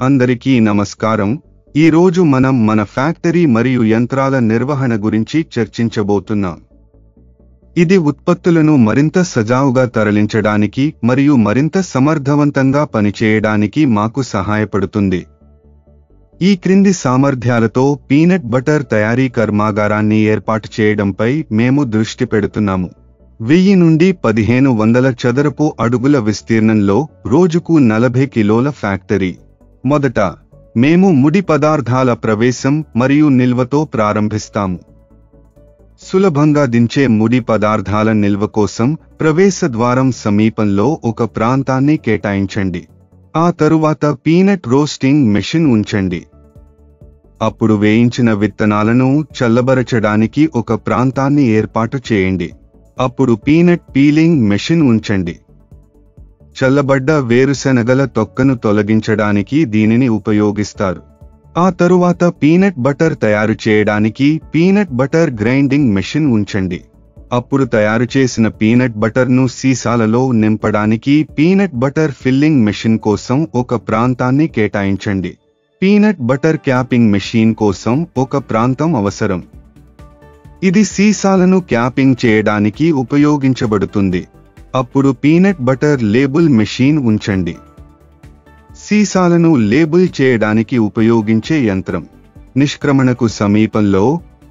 అందరికీ నమస్కారం. ఈ రోజు మనం మన ఫ్యాక్టరీ మరియు యంత్రాల నిర్వహణ గురించి చర్చించబోతున్నాం. ఇది ఉత్పత్తులను మరింత సజావుగా తరలించడానికి మరియు మరింత సమర్థవంతంగా పనిచేయడానికి మాకు సహాయపడుతుంది. ఈ క్రింది సామర్థ్యాలతో పీనట్ బటర్ తయారీ కర్మాగారాన్ని ఏర్పాటు చేయడంపై మేము దృష్టి పెడుతున్నాము. 1000 నుండి 1500 చదరపు అడుగుల విస్తీర్ణంలో రోజుకు 40 కిలోల ఫ్యాక్టరీ. మొదట మేము ముడి పదార్థాల ప్రవేశం మరియు నిల్వతో ప్రారంభిస్తాము. సులభంగా దించే ముడి పదార్థాల నిల్వ కోసం ప్రవేశ ద్వారం సమీపంలో ఒక ప్రాంతాన్ని కేటాయించండి. ఆ తరువాత పీనట్ రోస్టింగ్ మెషిన్ ఉంచండి. అప్పుడు వేయించిన విత్తనాలను చల్లబరచడానికి ఒక ప్రాంతాన్ని ఏర్పాటు చేయండి. అప్పుడు పీనట్ పీలింగ్ మెషిన్ ఉంచండి. చల్లబడ్డ వేరుశెనగల తొక్కను తొలగించడానికి దీనిని ఉపయోగిస్తారు. ఆ తరువాత పీనట్ బటర్ తయారు చేయడానికి పీనట్ బటర్ గ్రైండింగ్ మెషిన్ ఉంచండి. అప్పుడు తయారు చేసిన పీనట్ బటర్ను సీసాలలో నింపడానికి పీనట్ బటర్ ఫిల్లింగ్ మెషిన్ కోసం ఒక ప్రాంతాన్ని కేటాయించండి. పీనట్ బటర్ క్యాపింగ్ మెషిన్ కోసం ఒక ప్రాంతం అవసరం. ఇది సీసాలను క్యాపింగ్ చేయడానికి ఉపయోగించబడుతుంది. అప్పుడు పీనట్ బటర్ లేబుల్ మెషిన్ ఉంచండి. సీసాలను లేబుల్ చేయడానికి ఉపయోగించే యంత్రం. నిష్క్రమణకు సమీపంలో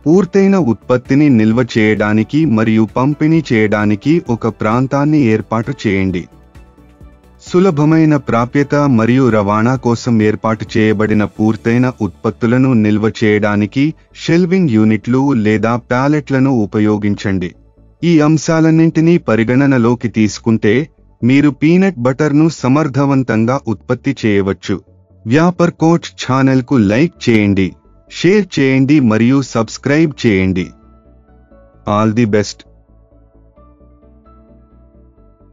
పూర్తయిన ఉత్పత్తిని నిల్వ చేయడానికి మరియు పంపిణీ చేయడానికి ఒక ప్రాంతాన్ని ఏర్పాటు చేయండి. సులభమైన ప్రాప్యత మరియు రవాణా కోసం ఏర్పాటు చేయబడిన పూర్తయిన ఉత్పత్తులను నిల్వ చేయడానికి షెల్వింగ్ యూనిట్లు లేదా ప్యాలెట్లను ఉపయోగించండి. ఈ అంశాలన్నింటినీ పరిగణనలోకి తీసుకుంటే మీరు పీనట్ బటర్ను సమర్థవంతంగా ఉత్పత్తి చేయవచ్చు. వ్యాపార్ కోచ్ ఛానల్కు లైక్ చేయండి, షేర్ చేయండి మరియు సబ్స్క్రైబ్ చేయండి. All the best.